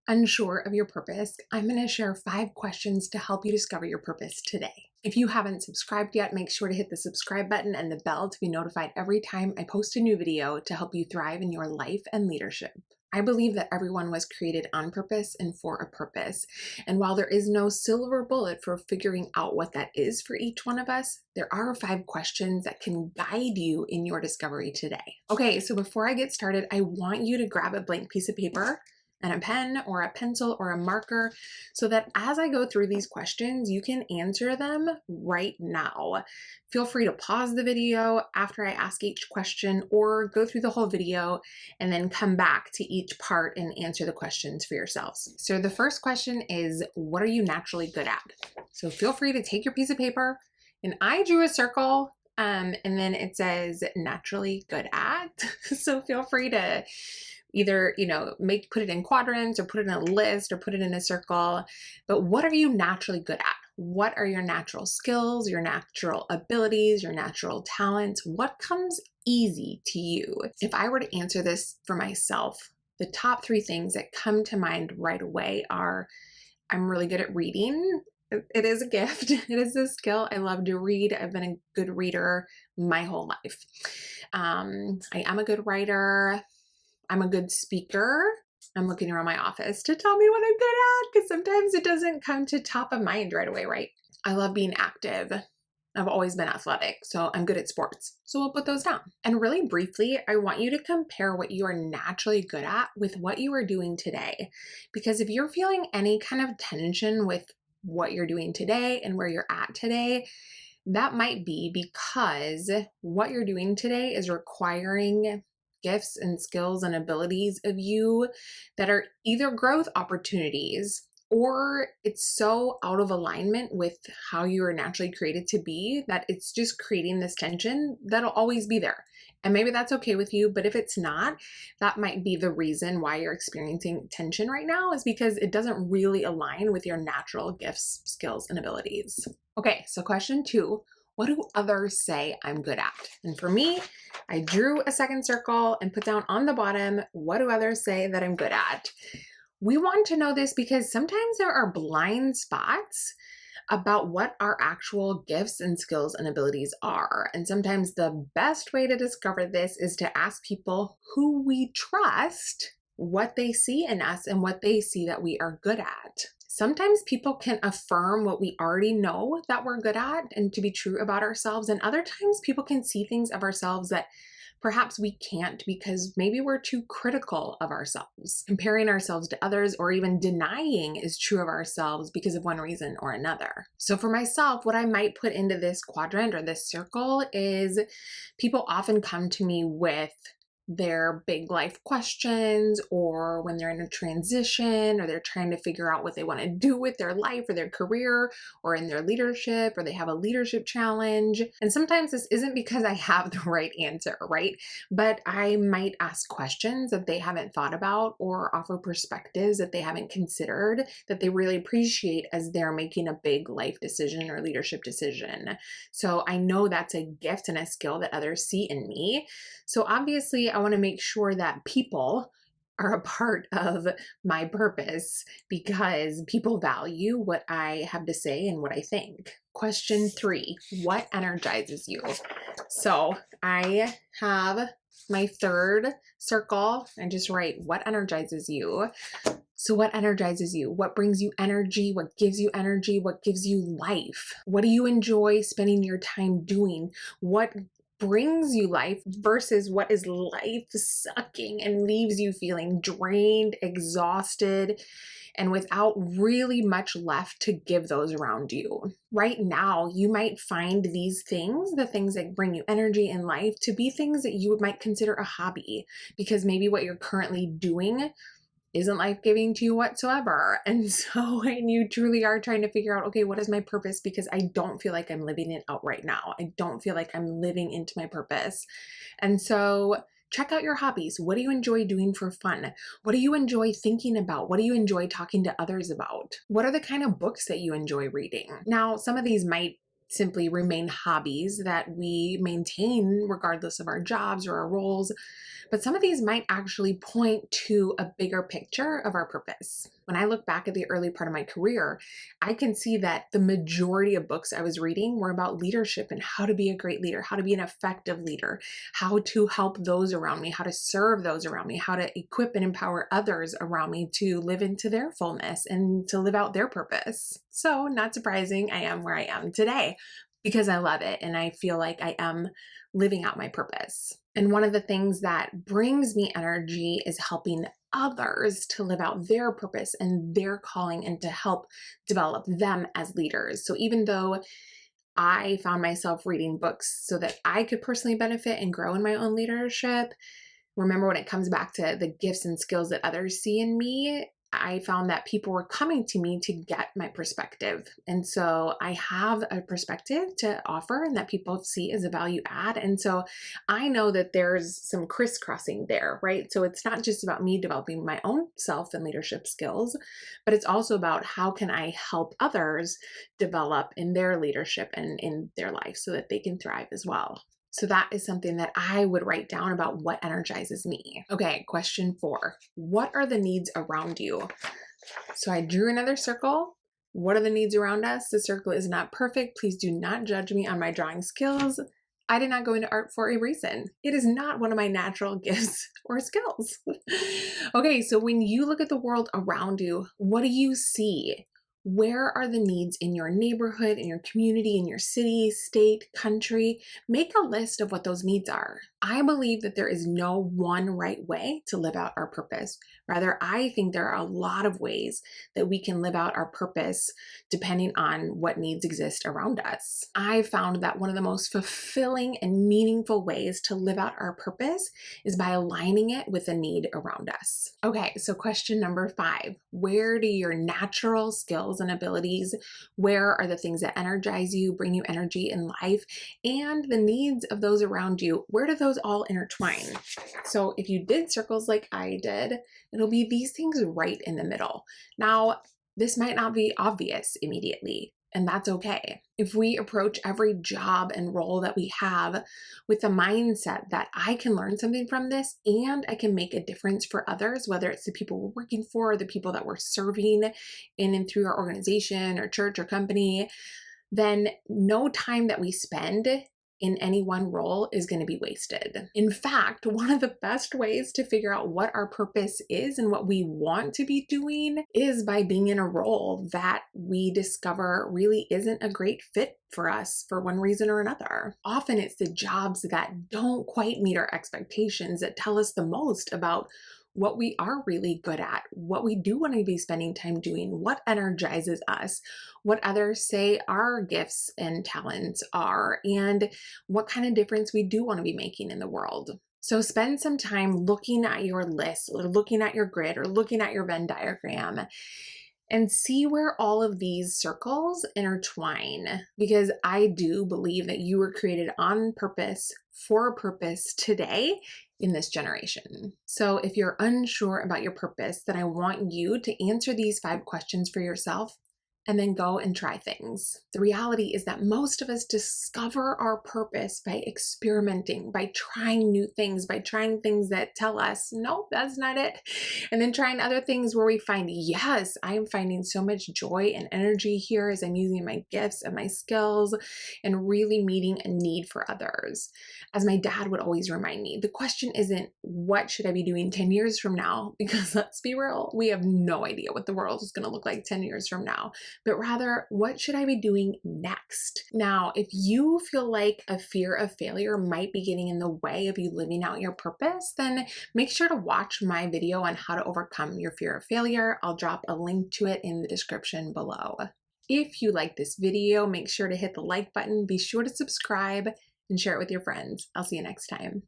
Unsure of your purpose, I'm going to share 5 questions to help you discover your purpose today. If you haven't subscribed yet, make sure to hit the subscribe button and the bell to be notified every time I post a new video to help you thrive in your life and leadership. I believe that everyone was created on purpose and for a purpose. And while there is no silver bullet for figuring out what that is for each one of us, there are 5 questions that can guide you in your discovery today. Okay, so before I get started, I want you to grab a blank piece of paper and a pen or a pencil or a marker so that as I go through these questions, you can answer them right now. Feel free to pause the video after I ask each question or go through the whole video and then come back to each part and answer the questions for yourselves. So the first question is, what are you naturally good at? So feel free to take your piece of paper, and I drew a circle and then it says naturally good at. So feel free to either, put it in quadrants or put it in a list or put it in a circle. But what are you naturally good at? What are your natural skills, your natural abilities, your natural talents? What comes easy to you? If I were to answer this for myself, the top 3 things that come to mind right away are I'm really good at reading. It is a gift. It is a skill. I love to read. I've been a good reader my whole life. I am a good writer. I'm a good speaker. I'm looking around my office to tell me what I'm good at because sometimes it doesn't come to top of mind right away, right? I love being active. I've always been athletic, so I'm good at sports. So we'll put those down. And really briefly, I want you to compare what you are naturally good at with what you are doing today. Because if you're feeling any kind of tension with what you're doing today and where you're at today, that might be because what you're doing today is requiring gifts and skills and abilities of you that are either growth opportunities or it's so out of alignment with how you are naturally created to be that it's just creating this tension that'll always be there. And maybe that's okay with you, but if it's not, that might be the reason why you're experiencing tension right now, is because it doesn't really align with your natural gifts, skills, and abilities. Okay, so question 2. What do others say I'm good at? And for me, I drew a second circle and put down on the bottom, what do others say that I'm good at? We want to know this because sometimes there are blind spots about what our actual gifts and skills and abilities are. And sometimes the best way to discover this is to ask people who we trust what they see in us and what they see that we are good at. Sometimes people can affirm what we already know that we're good at and to be true about ourselves. And other times people can see things of ourselves that perhaps we can't because maybe we're too critical of ourselves. Comparing ourselves to others or even denying is true of ourselves because of one reason or another. So for myself, what I might put into this quadrant or this circle is people often come to me with their big life questions, or when they're in a transition, or they're trying to figure out what they want to do with their life or their career or in their leadership, or they have a leadership challenge. And sometimes this isn't because I have the right answer, right? But I might ask questions that they haven't thought about or offer perspectives that they haven't considered that they really appreciate as they're making a big life decision or leadership decision. So I know that's a gift and a skill that others see in me. So obviously, I want to make sure that people are a part of my purpose because people value what I have to say and what I think. Question 3, what energizes you? So I have my third circle and just write what energizes you. So what energizes you? What brings you energy? What gives you energy? What gives you life? What do you enjoy spending your time doing? What brings you life versus what is life sucking and leaves you feeling drained, exhausted, and without really much left to give those around you. Right now, you might find these things, the things that bring you energy in life, to be things that you might consider a hobby because maybe what you're currently doing isn't life-giving to you whatsoever. And so when you truly are trying to figure out, okay, what is my purpose? Because I don't feel like I'm living it out right now. I don't feel like I'm living into my purpose. And so check out your hobbies. What do you enjoy doing for fun? What do you enjoy thinking about? What do you enjoy talking to others about? What are the kind of books that you enjoy reading? Now, some of these might simply remain hobbies that we maintain regardless of our jobs or our roles. But some of these might actually point to a bigger picture of our purpose. When I look back at the early part of my career, I can see that the majority of books I was reading were about leadership and how to be a great leader, how to be an effective leader, how to help those around me, how to serve those around me, how to equip and empower others around me to live into their fullness and to live out their purpose. So, not surprising, I am where I am today because I love it and I feel like I am living out my purpose. And one of the things that brings me energy is helping others to live out their purpose and their calling and to help develop them as leaders. So even though I found myself reading books so that I could personally benefit and grow in my own leadership, remember when it comes back to the gifts and skills that others see in me, I found that people were coming to me to get my perspective. And so I have a perspective to offer and that people see as a value add. And so I know that there's some crisscrossing there, right? So it's not just about me developing my own self and leadership skills, but it's also about how can I help others develop in their leadership and in their life so that they can thrive as well. So that is something that I would write down about what energizes me. Okay, question 4. What are the needs around you? So I drew another circle. What are the needs around us? The circle is not perfect. Please do not judge me on my drawing skills. I did not go into art for a reason. It is not one of my natural gifts or skills. Okay, so when you look at the world around you, what do you see? Where are the needs in your neighborhood, in your community, in your city, state, country? Make a list of what those needs are. I believe that there is no one right way to live out our purpose. Rather, I think there are a lot of ways that we can live out our purpose depending on what needs exist around us. I found that one of the most fulfilling and meaningful ways to live out our purpose is by aligning it with a need around us. Okay, so question number 5. Where do your natural skills and abilities, where are the things that energize you, bring you energy in life, and the needs of those around you, where do those all intertwine? So if you did circles like I did, it'll be these things right in the middle. Now, this might not be obvious immediately, and that's okay. If we approach every job and role that we have with the mindset that I can learn something from this and I can make a difference for others, whether it's the people we're working for, or the people that we're serving in and through our organization or church or company, then no time that we spend in any one role is going to be wasted. In fact, one of the best ways to figure out what our purpose is and what we want to be doing is by being in a role that we discover really isn't a great fit for us for one reason or another. Often it's the jobs that don't quite meet our expectations that tell us the most about what we are really good at, what we do want to be spending time doing, what energizes us, what others say our gifts and talents are, and what kind of difference we do want to be making in the world. So spend some time looking at your list or looking at your grid or looking at your Venn diagram and see where all of these circles intertwine, because I do believe that you were created on purpose for a purpose today in this generation. So if you're unsure about your purpose, then I want you to answer these 5 questions for yourself and then go and try things. The reality is that most of us discover our purpose by experimenting, by trying new things, by trying things that tell us, no, that's not it. And then trying other things where we find, yes, I'm finding so much joy and energy here as I'm using my gifts and my skills and really meeting a need for others. As my dad would always remind me, the question isn't, what should I be doing 10 years from now? Because let's be real, we have no idea what the world is going to look like 10 years from now. But rather, what should I be doing next? Now, if you feel like a fear of failure might be getting in the way of you living out your purpose, then make sure to watch my video on how to overcome your fear of failure. I'll drop a link to it in the description below. If you like this video, make sure to hit the like button, be sure to subscribe, and share it with your friends. I'll see you next time.